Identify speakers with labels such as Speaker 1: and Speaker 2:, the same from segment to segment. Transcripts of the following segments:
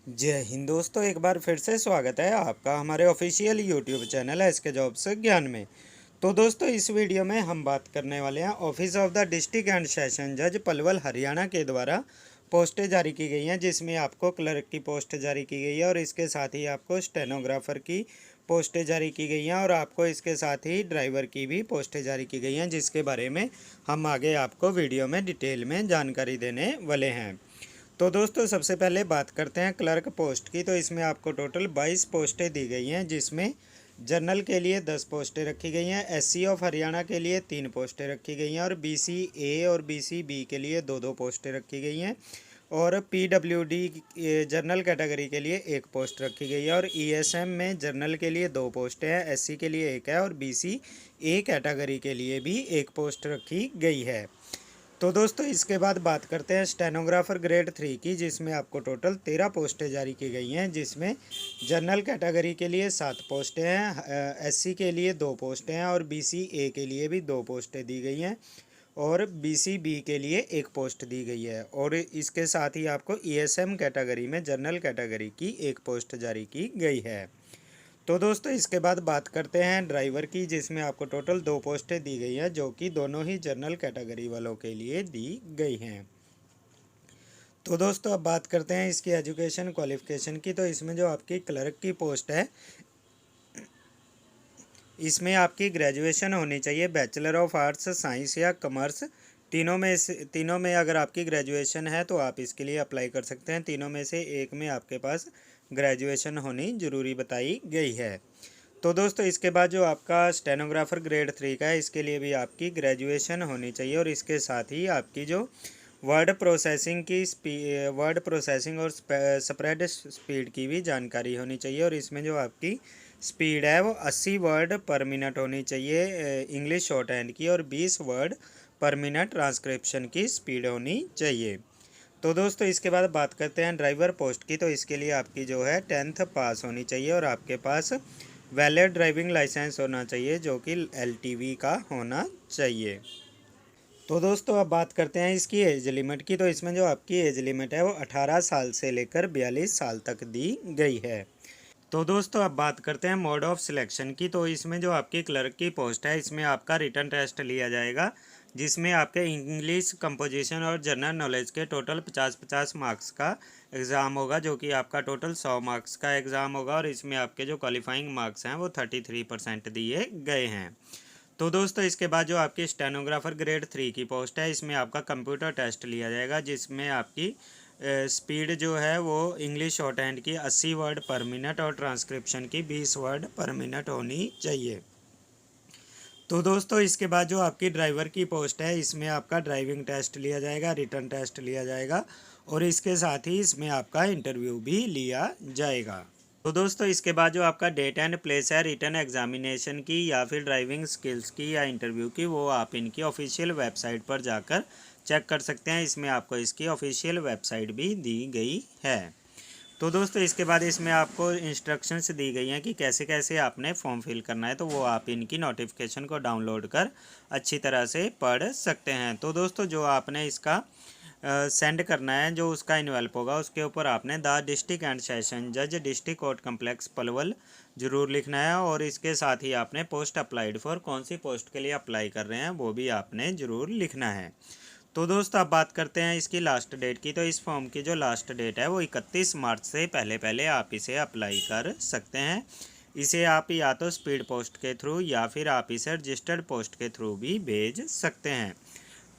Speaker 1: जय हिंद दोस्तों, एक बार फिर से स्वागत है आपका हमारे official YouTube channel SK Jobs Gyan में। तो दोस्तों, इस वीडियो में हम बात करने वाले हैं office of the district and session जज पलवल हरियाणा के द्वारा पोस्टें जारी की गई हैं, जिसमें आपको क्लर्क की पोस्ट जारी की गई है और इसके साथ ही आपको स्टेनोग्राफर की पोस्टें जारी की गई हैं और आपको इसके साथ ही ड्राइवर की भी पोस्टें जारी की गई हैं, जिसके बारे में हम आगे आपको वीडियो में डिटेल में जानकारी देने वाले हैं। तो दोस्तों, सबसे पहले बात करते हैं क्लर्क पोस्ट की। तो इसमें आपको टोटल 22 पोस्टें दी गई हैं, जिसमें जनरल के लिए 10 पोस्टें रखी गई हैं, एससी ऑफ हरियाणा के लिए 3 पोस्टें रखी गई हैं और बीसी ए और बीसी बी के लिए 2-2 पोस्टें रखी गई हैं और पीडब्ल्यूडी जनरल कैटेगरी के लिए 1 पोस्ट रखी गई है और ईएसएम में जनरल के लिए 2 पोस्टें हैं, एससी के लिए 1 है और बीसी ए कैटेगरी के लिए भी 1 पोस्ट रखी गई है। तो दोस्तों, इसके बाद बात करते हैं स्टेनोग्राफर ग्रेड 3 की, जिसमें आपको टोटल 13 पोस्टें जारी की गई हैं, जिसमें जनरल कैटेगरी के लिए 7 पोस्टें हैं, एससी के लिए 2 पोस्टें हैं और बीसी ए के लिए भी 2 पोस्टें दी गई हैं और बीसी बी के लिए 1 पोस्ट दी गई है और इसके साथ ही आपको ईएसएम कैटेगरी में जनरल कैटेगरी की 1 पोस्ट जारी की गई है। तो दोस्तों, इसके बाद बात करते हैं ड्राइवर की, जिसमें आपको टोटल 2 पोस्टें दी गई हैं, जो कि दोनों ही जनरल कैटेगरी वालों के लिए दी गई हैं। तो दोस्तों, अब बात करते हैं इसकी एजुकेशन क्वालिफ़िकेशन की। तो इसमें जो आपकी क्लर्क की पोस्ट है, इसमें आपकी ग्रेजुएशन होनी चाहिए बैचलर ऑफ आर्ट्स, साइंस या कॉमर्स। तीनों में अगर आपकी ग्रेजुएशन है तो आप इसके लिए अप्लाई कर सकते हैं। तीनों में से एक में आपके पास ग्रेजुएशन होनी ज़रूरी बताई गई है। तो दोस्तों, इसके बाद जो आपका स्टेनोग्राफर ग्रेड 3 का है, इसके लिए भी आपकी ग्रेजुएशन होनी चाहिए और इसके साथ ही आपकी जो वर्ड प्रोसेसिंग और स्प्रेड स्पीड की भी जानकारी होनी चाहिए और इसमें जो आपकी स्पीड है वो 80 वर्ड पर मिनट होनी चाहिए इंग्लिश शॉर्ट हैंड की और 20 वर्ड पर मिनट ट्रांसक्रिप्शन की स्पीड होनी चाहिए। तो दोस्तों, इसके बाद बात करते हैं ड्राइवर पोस्ट की। तो इसके लिए आपकी जो है 10th पास होनी चाहिए और आपके पास वैलिड ड्राइविंग लाइसेंस होना चाहिए, जो कि एलटीवी का होना चाहिए। तो दोस्तों, अब बात करते हैं इसकी एज लिमिट की। तो इसमें जो आपकी एज लिमिट है वो 18 साल से लेकर 42 साल तक दी गई है। तो दोस्तों, अब बात करते हैं मोड ऑफ सिलेक्शन की। तो इसमें जो आपकी क्लर्क की पोस्ट है, इसमें आपका रिटन टेस्ट लिया जाएगा, जिसमें आपके इंग्लिश कंपोजिशन और जनरल नॉलेज के टोटल 50-50 मार्क्स का एग्ज़ाम होगा, जो कि आपका टोटल 100 मार्क्स का एग्ज़ाम होगा और इसमें आपके जो क्वालिफाइंग मार्क्स हैं वो 33% दिए गए हैं। तो दोस्तों, इसके बाद जो आपकी स्टेनोग्राफर ग्रेड 3 की पोस्ट है, इसमें आपका कंप्यूटर टेस्ट लिया जाएगा, जिसमें आपकी स्पीड जो है वो इंग्लिश शॉर्ट हैंड की 80 वर्ड पर मिनट और ट्रांसक्रिप्शन की 20 वर्ड पर मिनट होनी चाहिए। तो दोस्तों, इसके बाद जो आपकी ड्राइवर की पोस्ट है, इसमें आपका ड्राइविंग टेस्ट लिया जाएगा, रिटन टेस्ट लिया जाएगा और इसके साथ ही इसमें आपका इंटरव्यू भी लिया जाएगा। तो दोस्तों, इसके बाद जो आपका डेट एंड प्लेस है रिटन एग्जामिनेशन की या फिर ड्राइविंग स्किल्स की या इंटरव्यू की, वो आप इनकी ऑफिशियल वेबसाइट पर जाकर चेक कर सकते हैं। इसमें आपको इसकी ऑफिशियल वेबसाइट भी दी गई है। तो दोस्तों, इसके बाद इसमें आपको इंस्ट्रक्शंस दी गई हैं कि कैसे कैसे आपने फॉर्म फिल करना है, तो वो आप इनकी नोटिफिकेशन को डाउनलोड कर अच्छी तरह से पढ़ सकते हैं। तो दोस्तों, जो आपने इसका सेंड करना है, जो उसका इन्वेल्प होगा, उसके ऊपर आपने द डिस्ट्रिक्ट एंड सेशन जज डिस्ट्रिक्ट कोर्ट कम्प्लेक्स पलवल ज़रूर लिखना है और इसके साथ ही आपने पोस्ट अप्लाइड फॉर, कौन सी पोस्ट के लिए अप्लाई कर रहे हैं वो भी आपने ज़रूर लिखना है। तो दोस्तों, अब बात करते हैं इसकी लास्ट डेट की। तो इस फॉर्म की जो लास्ट डेट है वो 31 मार्च से पहले पहले आप इसे अप्लाई कर सकते हैं। इसे आप या तो स्पीड पोस्ट के थ्रू या फिर आप इसे रजिस्टर्ड पोस्ट के थ्रू भी भेज सकते हैं।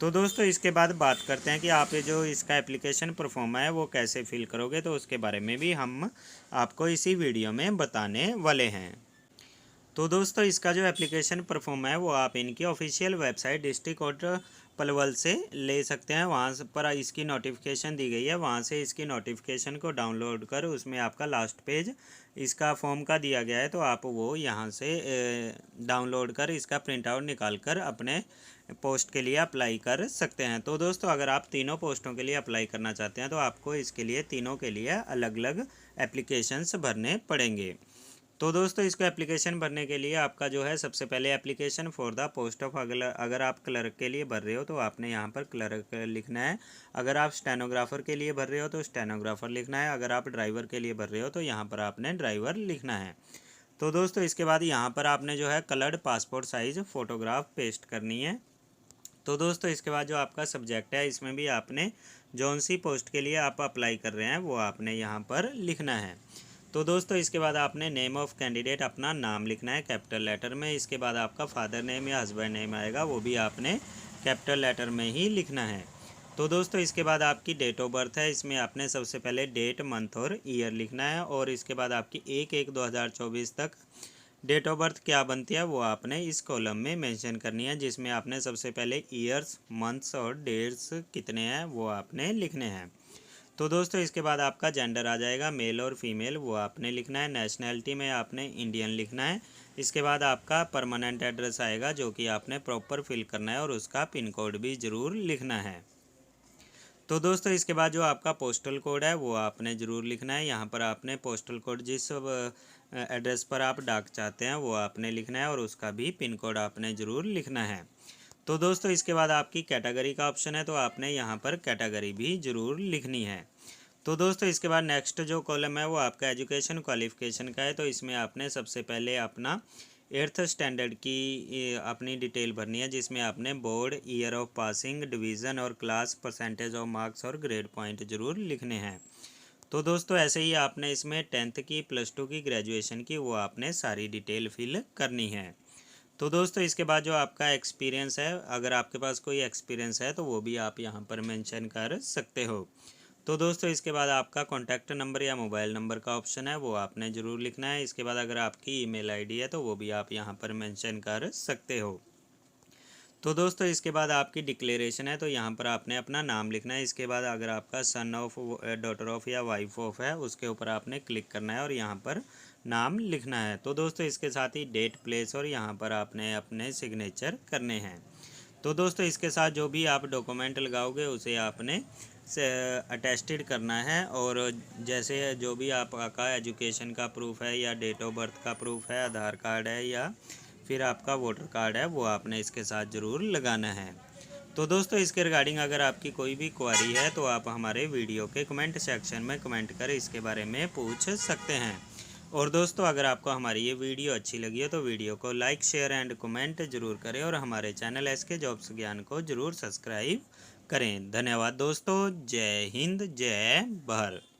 Speaker 1: तो दोस्तों, इसके बाद बात करते हैं कि आप ये जो इसका एप्लीकेशन परफॉर्म है वो कैसे फिल करोगे, तो उसके बारे में भी हम आपको इसी वीडियो में बताने वाले हैं। तो दोस्तों, इसका जो एप्लीकेशन परफॉर्म है वो आप इनकी official website district court Palwal से ले सकते हैं। वहाँ पर इसकी नोटिफिकेशन दी गई है, वहाँ से इसकी नोटिफिकेशन को डाउनलोड कर उसमें आपका लास्ट पेज इसका फॉर्म का दिया गया है, तो आप वो यहाँ से डाउनलोड कर इसका प्रिंट आउट निकाल कर अपने पोस्ट के लिए अप्लाई कर सकते हैं। तो दोस्तों, अगर आप तीनों पोस्टों के लिए अप्लाई करना चाहते हैं तो आपको इसके लिए तीनों के लिए अलग अलग एप्लीकेशंस भरने पड़ेंगे। तो दोस्तों इसको एप्लीकेशन भरने के लिए आपका जो है सबसे पहले application for the post of, अगर आप क्लर्क के लिए भर रहे हो तो आपने यहाँ पर क्लर्क लिखना है। अगर आप स्टेनोग्राफर के लिए भर रहे हो तो स्टेनोग्राफर लिखना है। अगर आप ड्राइवर के लिए भर रहे हो तो यहाँ पर आपने ड्राइवर लिखना है। तो दोस्तों इसके बाद यहाँ पर आपने जो है coloured passport size photograph paste करनी है। तो दोस्तों इसके बाद जो आपका सब्जेक्ट है इसमें भी आपने जौन सी पोस्ट के लिए आप अप्लाई कर रहे हैं वो आपने यहाँ पर लिखना है। तो दोस्तों इसके बाद आपने नेम ऑफ़ कैंडिडेट अपना नाम लिखना है कैपिटल लेटर में। इसके बाद आपका फादर नेम या हस्बैंड नेम आएगा वो भी आपने कैपिटल लेटर में ही लिखना है। तो दोस्तों इसके बाद आपकी डेट ऑफ बर्थ है, इसमें आपने सबसे पहले डेट, मंथ और ईयर लिखना है। और इसके बाद आपकी 1/1/2024 तक डेट ऑफ बर्थ क्या बनती है वो आपने इस कॉलम में मेंशन करनी है, जिसमें आपने सबसे पहले ईयर्स, मंथ्स और डेट्स कितने हैं वो आपने लिखने हैं। तो दोस्तों इसके बाद आपका जेंडर आ जाएगा, मेल और फीमेल, वो आपने लिखना है। नेशनैलिटी में आपने इंडियन लिखना है। इसके बाद आपका परमानेंट एड्रेस आएगा जो कि आपने प्रॉपर फिल करना है और उसका पिन कोड भी ज़रूर लिखना है। तो दोस्तों इसके बाद जो आपका पोस्टल कोड है वो आपने ज़रूर लिखना है। यहाँ पर आपने पोस्टल कोड जिस एड्रेस पर आप डाक चाहते हैं वो आपने लिखना है और उसका भी पिन कोड आपने ज़रूर लिखना है। तो दोस्तों इसके बाद आपकी कैटेगरी का ऑप्शन है तो आपने यहाँ पर कैटेगरी भी ज़रूर लिखनी है। तो दोस्तों इसके बाद नेक्स्ट जो कॉलम है वो आपका एजुकेशन क्वालिफ़िकेशन का है। तो इसमें आपने सबसे पहले अपना 8th स्टैंडर्ड की अपनी डिटेल भरनी है, जिसमें आपने board, year of passing, division और क्लास, परसेंटेज ऑफ मार्क्स और ग्रेड पॉइंट ज़रूर लिखने हैं। तो दोस्तों ऐसे ही आपने इसमें 10th की, +2 की, ग्रेजुएशन की वो आपने सारी डिटेल फिल करनी है। तो दोस्तों इसके बाद जो आपका एक्सपीरियंस है, अगर आपके पास कोई एक्सपीरियंस है तो वो भी आप यहाँ पर मेंशन कर सकते हो। तो दोस्तों इसके बाद आपका कॉन्टैक्ट नंबर या मोबाइल नंबर का ऑप्शन है वो आपने ज़रूर लिखना है। इसके बाद अगर आपकी ईमेल आईडी है तो वो भी आप यहाँ पर मेंशन कर सकते हो। तो दोस्तों इसके बाद आपकी डिक्लेरेशन है तो यहाँ पर आपने अपना नाम लिखना है। इसके बाद अगर आपका सन ऑफ, डॉटर ऑफ या वाइफ ऑफ है उसके ऊपर आपने क्लिक करना है और यहाँ पर नाम लिखना है। तो दोस्तों इसके साथ ही डेट, प्लेस और यहाँ पर आपने अपने सिग्नेचर करने हैं। तो दोस्तों इसके साथ जो भी आप डॉक्यूमेंट लगाओगे उसे आपने से अटेस्टेड करना है। और जैसे जो भी आपका एजुकेशन का प्रूफ है या डेट ऑफ बर्थ का प्रूफ है, आधार कार्ड है या फिर आपका वोटर कार्ड है, वो आपने इसके साथ ज़रूर लगाना है। तो दोस्तों इसके रिगार्डिंग अगर आपकी कोई भी क्वेरी है तो आप हमारे वीडियो के कमेंट सेक्शन में कमेंट कर इसके बारे में पूछ सकते हैं। और दोस्तों अगर आपको हमारी ये वीडियो अच्छी लगी हो तो वीडियो को लाइक, शेयर एंड कमेंट ज़रूर करें और हमारे चैनल SK जॉब्स ज्ञान को ज़रूर सब्सक्राइब करें। धन्यवाद दोस्तों। जय हिंद, जय भारत।